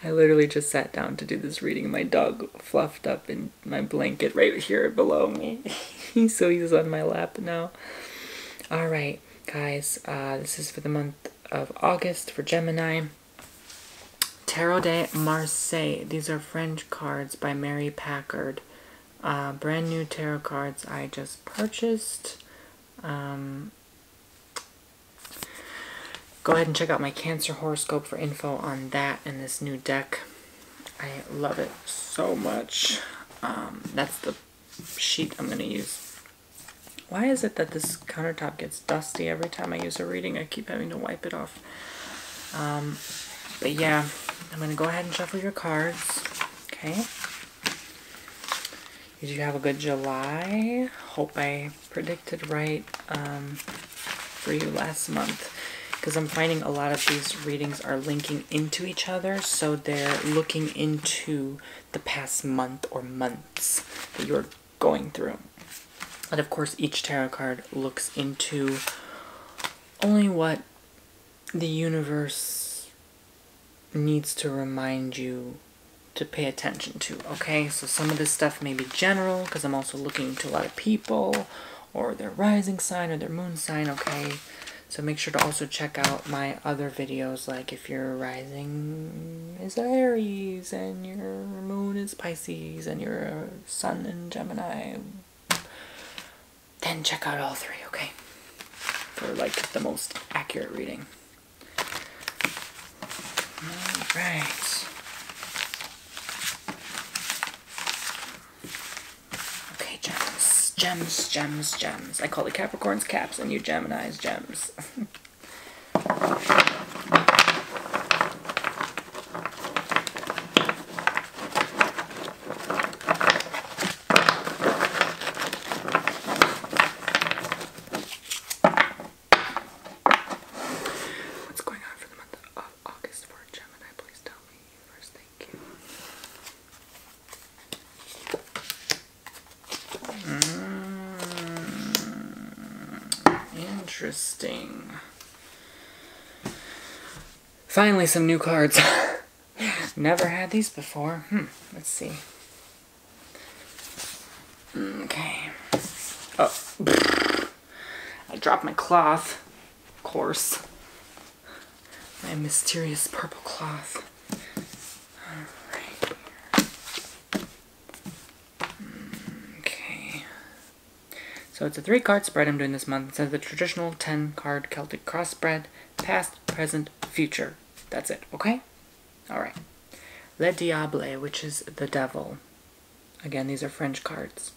I literally just sat down to do this reading. My dog fluffed up in my blanket right here below me. So he's on my lap now. Alright, guys. This is for the month of August for Gemini. Tarot de Marseille. These are French cards by Mary Packard. Brand new tarot cards I just purchased. Go ahead and check out my Cancer horoscope for info on that and this new deck. I love it so much. That's the sheet I'm going to use. Why is it that this countertop gets dusty every time I use a reading? I keep having to wipe it off. But yeah, I'm going to go ahead and shuffle your cards. Okay. Did you have a good July? Hope I predicted right for you last month. Because I'm finding a lot of these readings are linking into each other, so they're looking into the past month or months that you're going through. And of course, each tarot card looks into only what the universe needs to remind you to pay attention to, okay? So some of this stuff may be general, because I'm also looking into a lot of people, or their rising sign, or their moon sign, okay? So make sure to also check out my other videos, like if your rising is Aries, and your moon is Pisces, and your sun in Gemini, then check out all three, okay? For like the most accurate reading. Alright. Okay, gems. Gems, gems, gems. I call the Capricorns caps and you Geminis gems. What's going on for the month of August for Gemini? Please tell me. First, thank you. Interesting. Finally, some new cards. Never had these before. Let's see. Okay. Oh. I dropped my cloth. Of course. My mysterious purple cloth. Alright. Okay. So it's a 3-card spread I'm doing this month. It says the traditional 10-card Celtic cross spread. Past, present, future. That's it, okay? Alright. Le Diable, which is the devil. Again, these are French cards.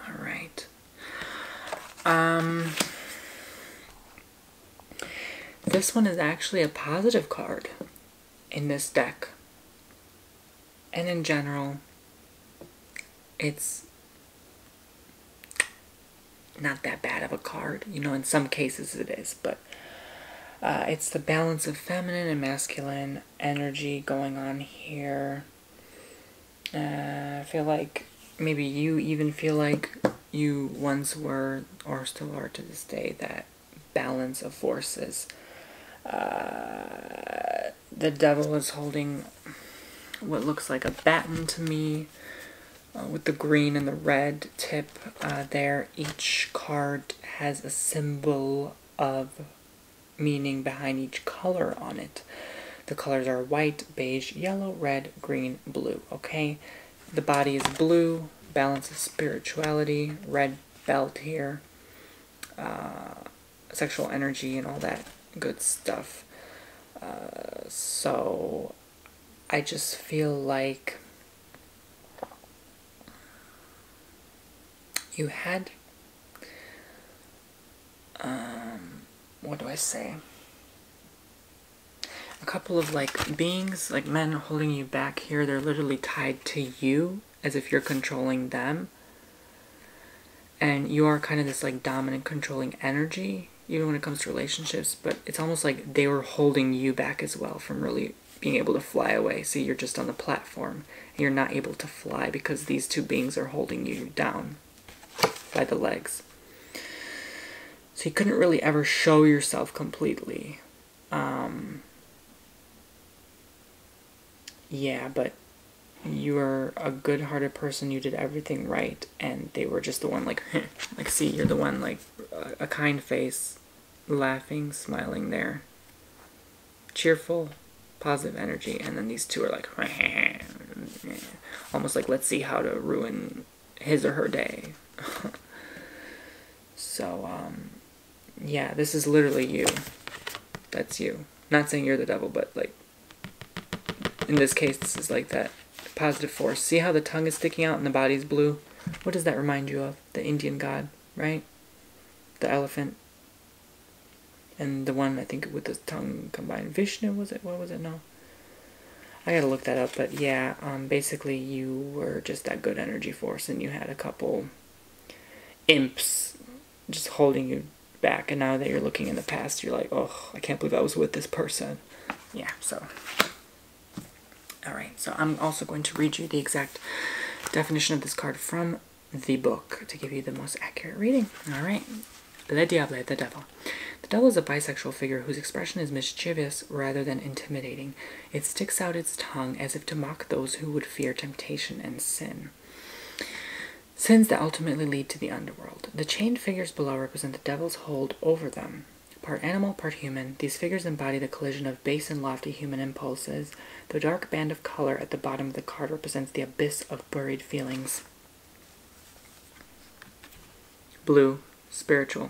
Alright. This one is actually a positive card in this deck. And in general, it's not that bad of a card. You know, in some cases it is, but it's the balance of feminine and masculine energy going on here. I feel like maybe you even feel like you once were, or still are to this day, that balance of forces. The devil is holding what looks like a baton to me, with the green and the red tip there. Each card has a symbol of meaning behind each color on it. The colors are white, beige, yellow, red, green, blue, okay? The body is blue, balance of spirituality, red belt here, sexual energy and all that good stuff. So I just feel like you had, what do I say? A couple of like beings, like men holding you back here. They're literally tied to you as if you're controlling them. And you are kind of this like dominant, controlling energy, even when it comes to relationships. But it's almost like they were holding you back as well from really being able to fly away. So you're just on the platform and you're not able to fly because these two beings are holding you down by the legs. So you couldn't really ever show yourself completely. yeah, but you were a good-hearted person. You did everything right, and they were just the one like, like, see, you're the one like a kind face, laughing, smiling there, cheerful, positive energy, and then these two are like, almost like, let's see how to ruin his or her day. So, yeah, this is literally you. That's you. Not saying you're the devil, but like, in this case, this is like that positive force. See how the tongue is sticking out and the body's blue? What does that remind you of? The Indian god, right? The elephant. And the one, I think, with the tongue combined. Vishnu, was it? What was it? No. I gotta look that up, but yeah, basically you were just that good energy force, and you had a couple imps just holding you back, and now that you're looking in the past, you're like, oh, I can't believe I was with this person. Yeah, so. Alright, so I'm also going to read you the exact definition of this card from the book to give you the most accurate reading. Alright, Le Diable, the devil. The devil is a bisexual figure whose expression is mischievous rather than intimidating. It sticks out its tongue as if to mock those who would fear temptation and sin. Sins that ultimately lead to the underworld. The chained figures below represent the devil's hold over them. Part animal, part human, these figures embody the collision of base and lofty human impulses. The dark band of color at the bottom of the card represents the abyss of buried feelings. Blue, spiritual.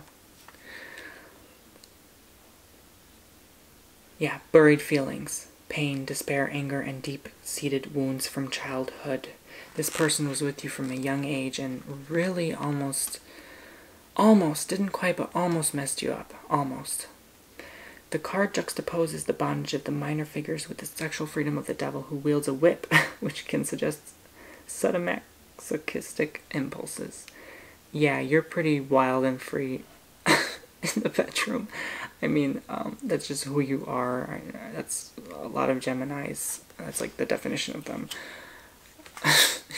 Yeah, buried feelings. Pain, despair, anger, and deep-seated wounds from childhood. This person was with you from a young age and really almost, didn't quite, but almost messed you up. Almost. The card juxtaposes the bondage of the minor figures with the sexual freedom of the devil who wields a whip, which can suggest sadomasochistic impulses. Yeah, you're pretty wild and free in the bedroom. I mean, that's just who you are. That's a lot of Geminis. That's like the definition of them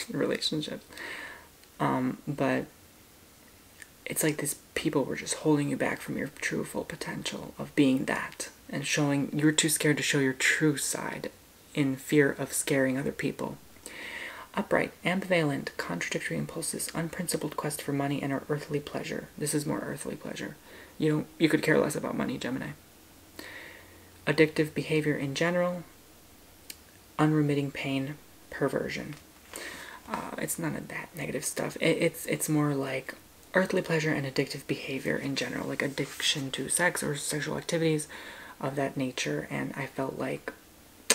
in relationships. But it's like these people were just holding you back from your true full potential of being that, and showing you were too scared to show your true side in fear of scaring other people. Upright, ambivalent, contradictory impulses, unprincipled quest for money and earthly pleasure. This is more earthly pleasure. You could care less about money, Gemini. Addictive behavior in general, unremitting pain, perversion. It's none of that negative stuff. It's more like earthly pleasure and addictive behavior in general, like addiction to sex or sexual activities of that nature, and I felt like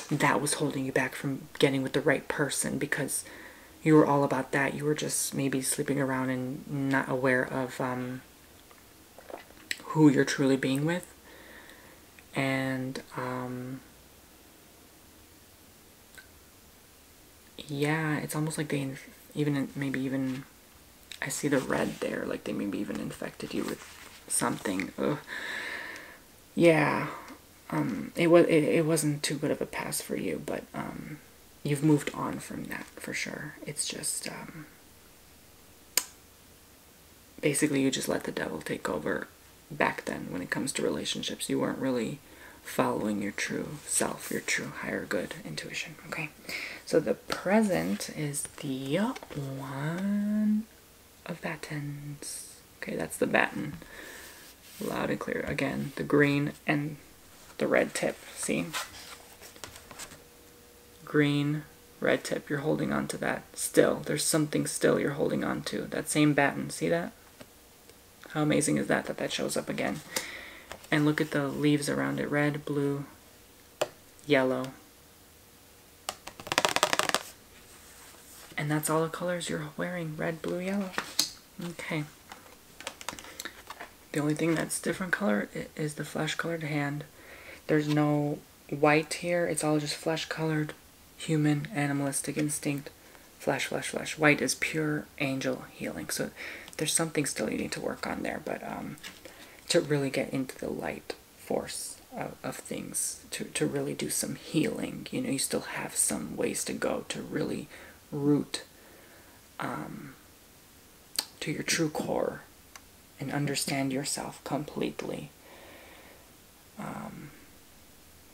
that was holding you back from getting with the right person because you were all about that. You were just maybe sleeping around and not aware of who you're truly being with. And yeah, it's almost like they maybe even I see the red there, like they maybe even infected you with something. Ugh. Yeah, it wasn't too good of a pass for you, but you've moved on from that for sure. It's just basically you just let the devil take over back then when it comes to relationships. You weren't really following your true self, your true higher good intuition. Okay, so the present is the One of Batons. Okay, that's the baton. Loud and clear. Again, the green and the red tip. See? Green, red tip. You're holding on to that still. There's something still you're holding on to. That same baton. See that? How amazing is that that shows up again? And look at the leaves around it. Red, blue, yellow. And that's all the colors you're wearing. Red, blue, yellow. Okay. The only thing that's different color is the flesh-colored hand. There's no white here. It's all just flesh-colored, human, animalistic instinct. Flesh, flesh, flesh. White is pure angel healing. So there's something still you need to work on there. But to really get into the light force of things, to really do some healing, you know, you still have some ways to go to really root to your true core and understand yourself completely.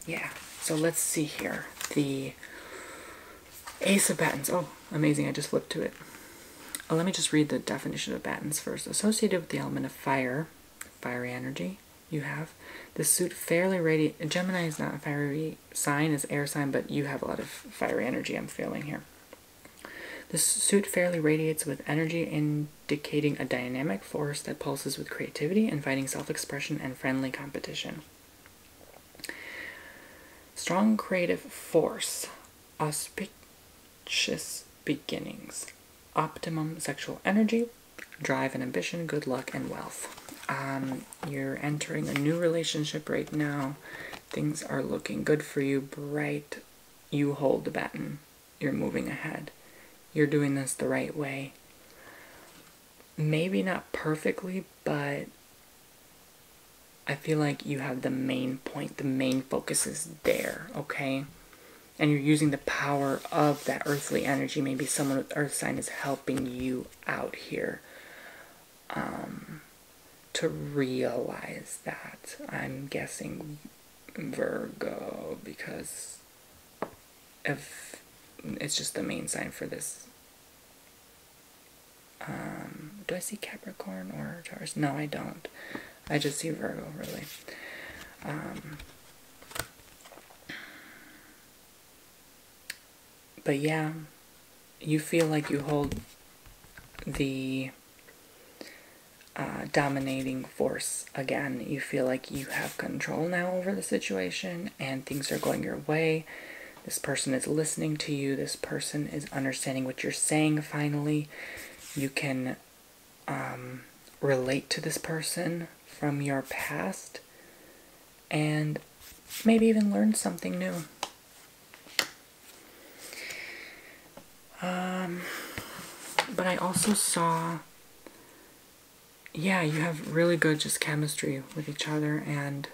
Yeah, so let's see here. The Ace of Battens. Oh, amazing. I just flipped to it. Oh, let me just read the definition of Battens first. Associated with the element of fire, fiery energy, you have this suit fairly radiate. Gemini is not a fiery sign, it's air sign, but you have a lot of fiery energy I'm feeling here. This suit fairly radiates with energy, indicating a dynamic force that pulses with creativity, inviting self-expression and friendly competition. Strong creative force, auspicious beginnings, optimum sexual energy, drive and ambition, good luck and wealth. You're entering a new relationship right now. Things are looking good for you, bright. You hold the baton. You're moving ahead. You're doing this the right way. Maybe not perfectly, but I feel like you have the main point. The main focus is there, okay? And you're using the power of that earthly energy. Maybe someone with earth sign is helping you out here to realize that. I'm guessing Virgo, because if it's just the main sign for this. Do I see Capricorn or Taurus? No, I don't. I just see Virgo, really. But yeah, you feel like you hold the dominating force again. You feel like you have control now over the situation and things are going your way. This person is listening to you. This person is understanding what you're saying finally. You can relate to this person from your past and maybe even learn something new. But I also saw, yeah, you have really good just chemistry with each other and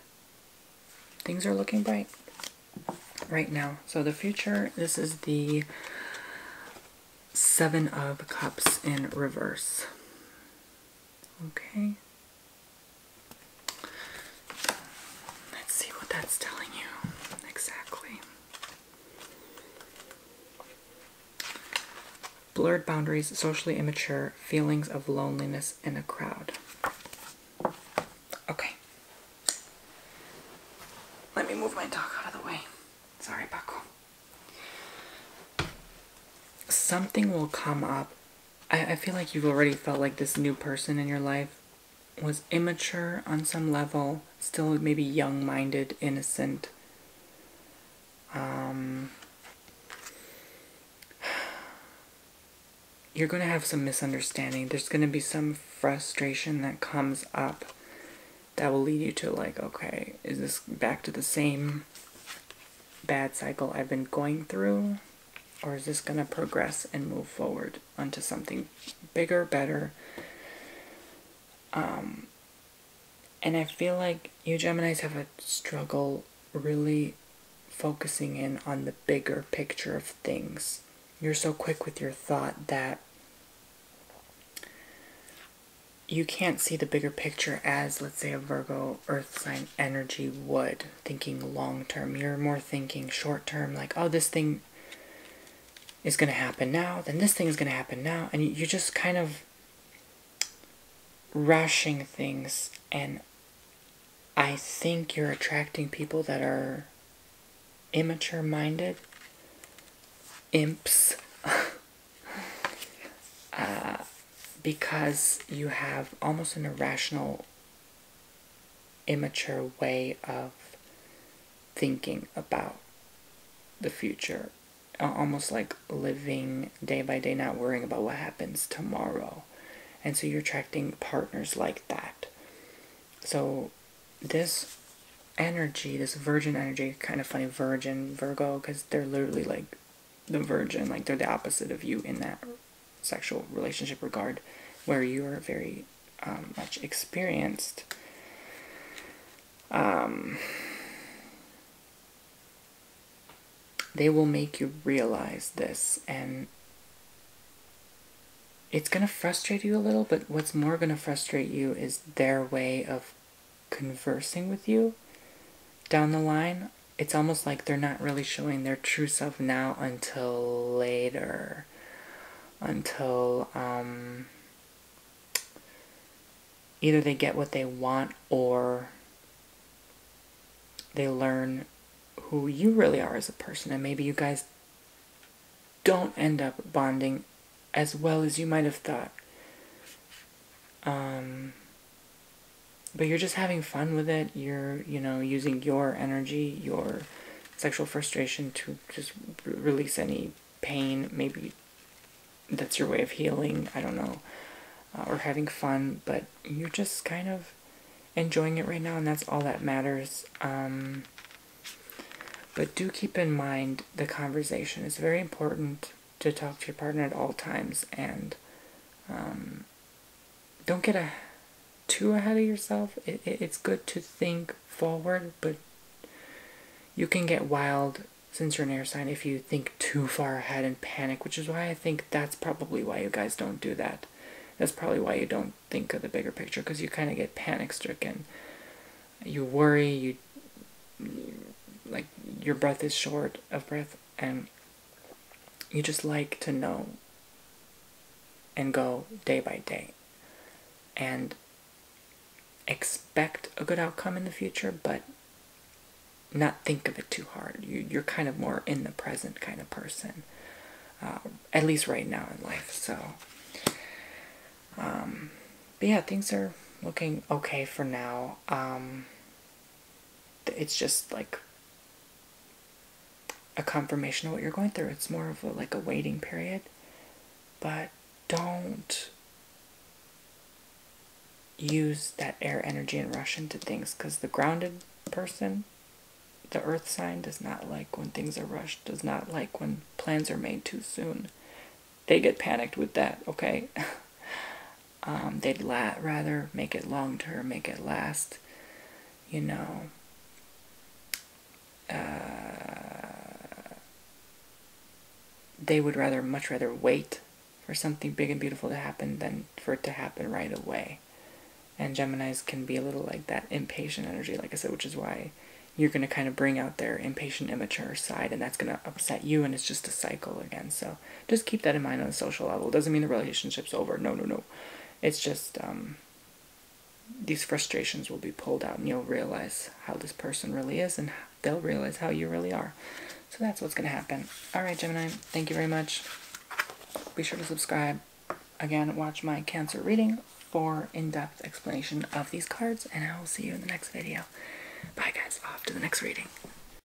things are looking bright right now. So the future, this is the Seven of Cups in reverse. Okay. Let's see what that's telling you exactly. Blurred boundaries, socially immature, feelings of loneliness in a crowd. Okay. Let me move my dog out of the way. Sorry, Paco. Something will come up. I feel like you've already felt like this new person in your life was immature on some level, still maybe young-minded, innocent. You're going to have some misunderstanding. There's going to be some frustration that comes up that will lead you to like, okay, is this back to the same bad cycle I've been going through? Or is this going to progress and move forward onto something bigger, better? And I feel like you Geminis have a struggle really focusing in on the bigger picture of things. You're so quick with your thought that you can't see the bigger picture as, let's say, a Virgo earth sign energy would, thinking long term. You're more thinking short term, like, oh, this thing is going to happen now, then this thing is going to happen now, and you're just kind of rushing things, and I think you're attracting people that are immature-minded, imps, because you have almost an irrational, immature way of thinking about the future. Almost like living day by day, not worrying about what happens tomorrow. And so you're attracting partners like that. So this energy, this virgin energy, kind of funny, virgin, Virgo, because they're literally like the virgin, like they're the opposite of you in that sexual relationship regard, where you are very much experienced. They will make you realize this, and it's going to frustrate you a little, but what's more going to frustrate you is their way of conversing with you down the line. it's almost like they're not really showing their true self now until later. Until either they get what they want or they learn who you really are as a person, and maybe you guys don't end up bonding as well as you might have thought. But you're just having fun with it. You're, you know, using your energy, your sexual frustration to just release any pain. Maybe that's your way of healing. I don't know. Or having fun. But you're just kind of enjoying it right now, and that's all that matters. But do keep in mind the conversation. It's very important to talk to your partner at all times, and don't get too ahead of yourself. It's good to think forward, but you can get wild since you're an air sign if you think too far ahead and panic, which is why I think that's probably why you guys don't do that. That's probably why you don't think of the bigger picture, because you kind of get panic stricken. You worry, you like your breath is short of breath, and you just like to know and go day by day and expect a good outcome in the future, but not think of it too hard. You're kind of more in the present kind of person, at least right now in life. So, but yeah, things are looking okay for now. It's just like a confirmation of what you're going through. It's more of like a waiting period, but don't use that air energy and rush into things, because the grounded person, the earth sign, does not like when things are rushed, does not like when plans are made too soon. They get panicked with that, okay? They'd rather make it long term, make it last, you know. They would much rather wait for something big and beautiful to happen than for it to happen right away. And Geminis can be a little like that impatient energy, like I said, which is why you're going to kind of bring out their impatient, immature side, and that's going to upset you, and it's just a cycle again. So just keep that in mind on a social level. It doesn't mean the relationship's over. No, no, no. It's just these frustrations will be pulled out, and you'll realize how this person really is, and they'll realize how you really are. So that's what's going to happen. All right, Gemini, thank you very much. Be sure to subscribe. Again, watch my Cancer reading for in-depth explanation of these cards, and I will see you in the next video. Bye, guys. Off to the next reading.